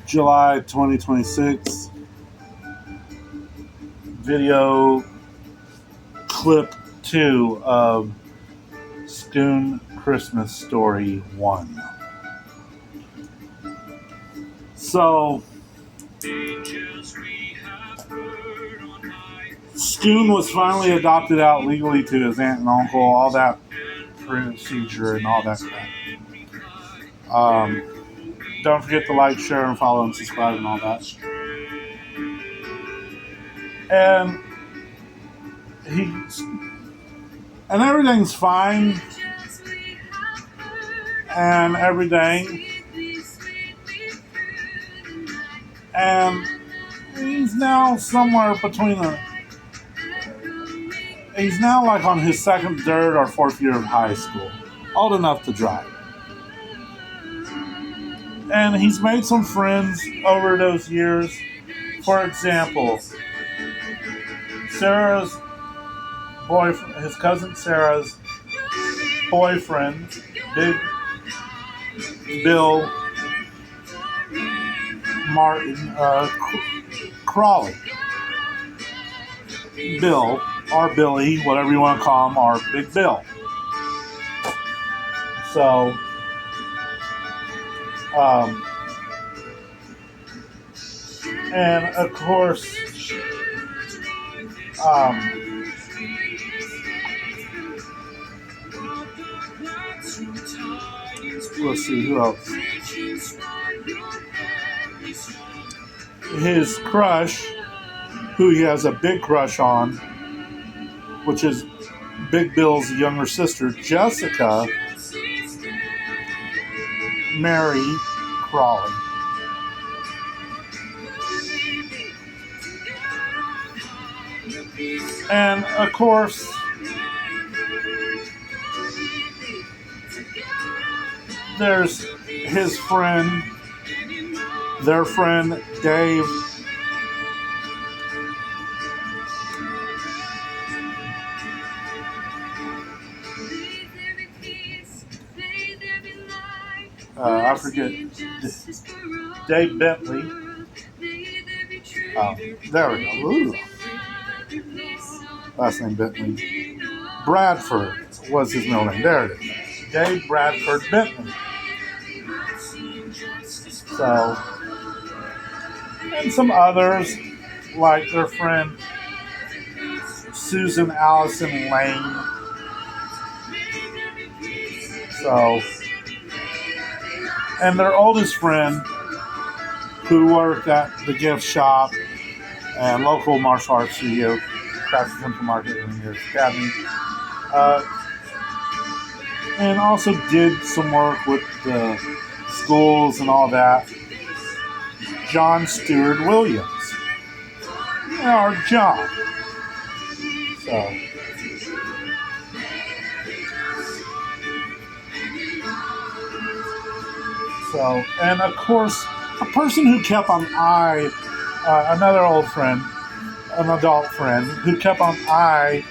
July 2026 video clip 2 of Schoon Christmas Story 1. So, Schoon was finally adopted out legally to his aunt and uncle, all that procedure and all that crap. Don't forget to like, share, and follow, and subscribe, and all that. And everything's fine and everything. And he's now somewhere between he's now like on his second, third, or fourth year of high school. Old enough to drive. And he's made some friends over those years. For example, Sarah's boyfriend, his cousin Sarah's boyfriend, Big Bill Martin Crawley. Bill, or Billy, whatever you want to call him, or Big Bill. So, and of course, let's see who else. His crush, who he has a big crush on, which is Big Bill's younger sister, Jessica Mary Crawley. And of course, there's his friend, their friend Dave. I forget. Dave Bentley. Oh, there we go. Ooh. Last name Bentley. Bradford was his middle name. There it is. Dave Bradford Bentley. So, and some others, like their friend Susan Allison Lane. So, and their oldest friend, who worked at the gift shop and local martial arts studio, Craft Central Market in the Academy, and also did some work with the schools and all that. John Stewart Williams, or John. So, and of course, a person who kept an eye, another old friend, an adult friend, who kept an eye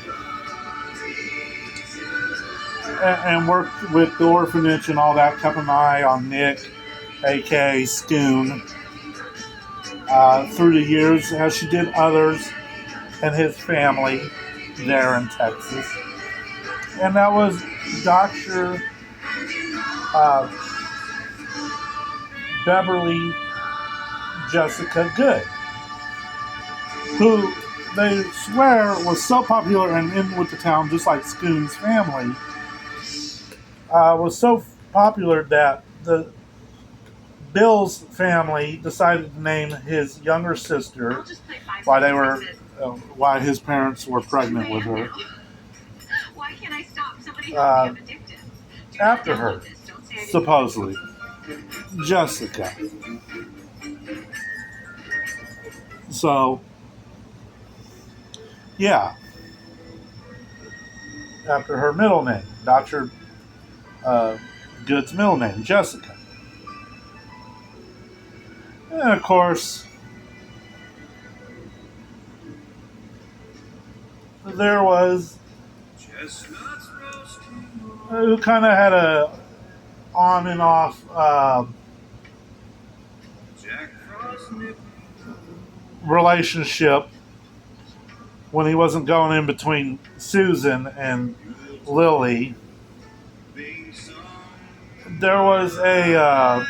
and worked with the orphanage and all that, kept an eye on Nick, a.k.a. Schoon, through the years, as she did others and his family there in Texas. And that was Dr. Beverly Jessica Good, who they swear was so popular and in with the town, just like Schoon's family, was so popular that the Bill's family decided to name his younger sister, while his parents were pregnant with her, after her, supposedly. Jessica. So, yeah. After her middle name, Dr. Good's middle name, Jessica. And of course, there was who kind of had a on and off relationship when he wasn't going in between Susan and Lily. There was a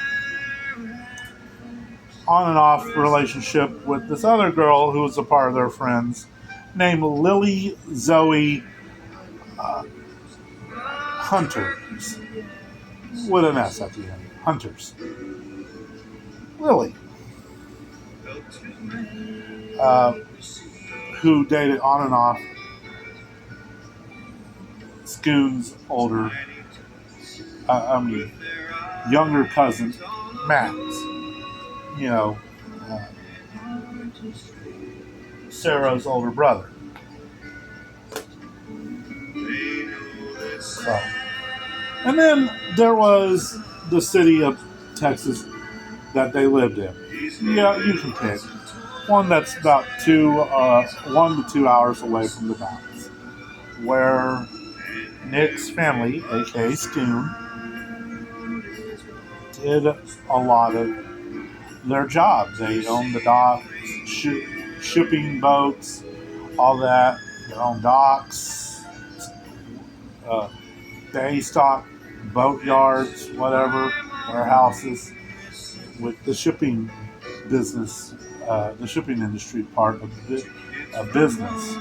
on and off relationship with this other girl who was a part of their friends named Lily Zoe Hunters with an S at the end. Hunters. Lily. Uh, who dated on and off Schoon's older, younger cousin, Max. You know, uh, Sarah's older brother. So, and then there was the city of Texas that they lived in. Yeah, you can pick one that's about 1 to 2 hours away from the docks, where Nick's family, aka Schoon, did a lot of their job. They owned the docks, shipping boats, all that. Their own docks, uh, they stock boat yards, whatever, warehouses, with the shipping business, the shipping industry part of business.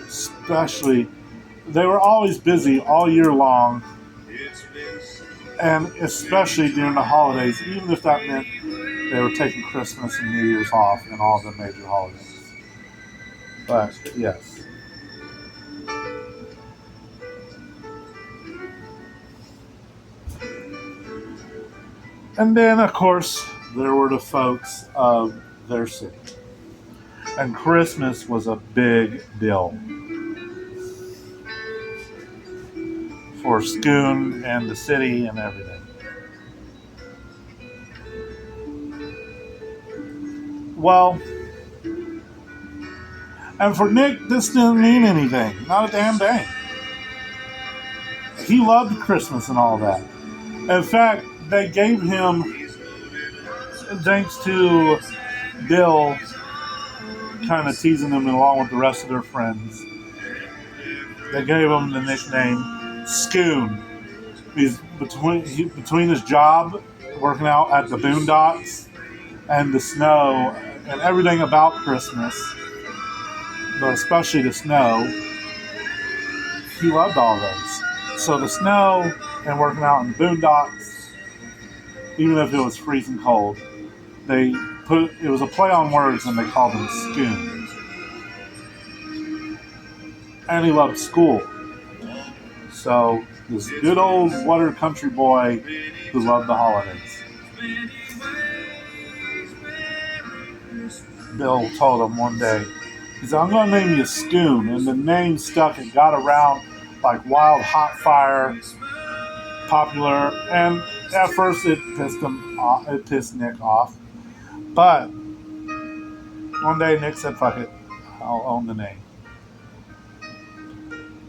Especially, they were always busy all year long, and especially during the holidays, even if that meant they were taking Christmas and New Year's off and all the major holidays. But, yes. And then, of course, there were the folks of their city. And Christmas was a big deal for Schoon and the city and everything. Well, and for Nick, this didn't mean anything. Not a damn thing. He loved Christmas and all that. In fact, they gave him, thanks to Bill kind of teasing him along with the rest of their friends, they gave him the nickname Schoon. He's between his job working out at the boondocks and the snow and everything about Christmas, but especially the snow. He loved all those. So the snow and working out in the boondocks, even if it was freezing cold, it was a play on words and they called him Schoon. And he loved school. So this good old water country boy who loved the holidays. Bill told him one day, he said, I'm going to name you Schoon. And the name stuck. It got around like wild hot fire, popular. And at first it pissed him off. It pissed Nick off. But one day Nick said, fuck it, I'll own the name.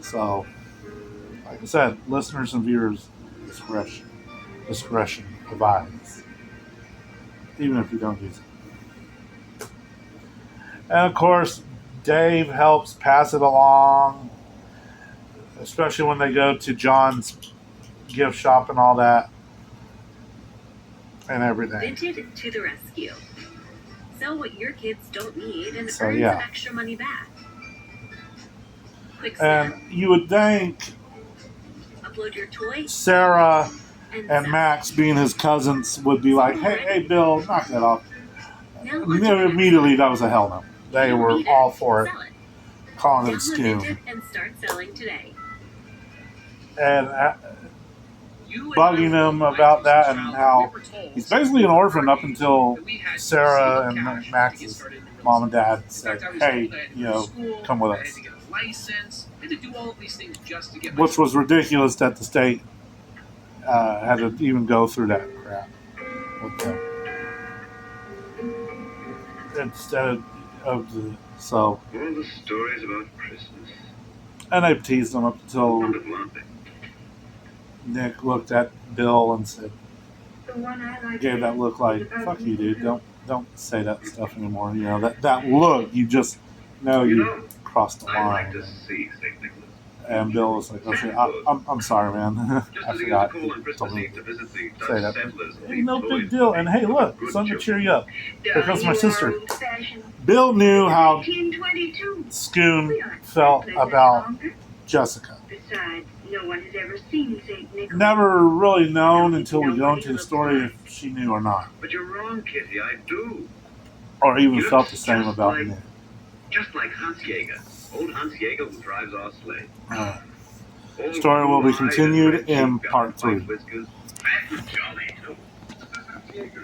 So, like I said, listeners and viewers, discretion advised, even if you don't use it. And of course, Dave helps pass it along, especially when they go to John's gift shop and all that, and everything. Vinted to the rescue. Sell what your kids don't need and earn some extra money back. And you would think upload your toy, Sarah and Max, being his cousins, would be like, hey, Bill, knock that off. Immediately, that was a hell no. They were all for it, calling him Schoon. And start selling today. And bugging him about that and how he's basically an orphan up until Sarah and Max's mom and dad said, hey, come with us. Which was ridiculous that the state had to even go through that crap with them. Instead of the all the stories about Christmas. And they teased him up until Nick looked at Bill and said, The one I like gave that best look is like, about fuck you, Mr. dude. Don't say that stuff anymore. You know, that look, you just know You you know, crossed the I'd like line. to see St. Nicholas. And Bill was like, oh shit, I'm sorry, man. Just I as he used to forgot. call He on told Christmas me Eve to visit the to say Dutch that. settlers and Hey, leave no toys big deal. And hey, for look, good something to cheer children. you up. Here comes my You sister. are old-fashioned. Bill knew how 1922. Schoon We aren't felt settlers any about longer. Jessica. Besides, no one has ever seen St. Nicholas. Never really known until we go into the story if she knew or not. But you're wrong, Kitty. I do. Or even He felt looks the same just about like- me. Just like Hans Jäger. Old Hans Jäger who drives our sleigh. Old Story will be blue-eyed and continued red in cheeked, part got white 3. whiskers. Fat and jolly, too. Hans Jäger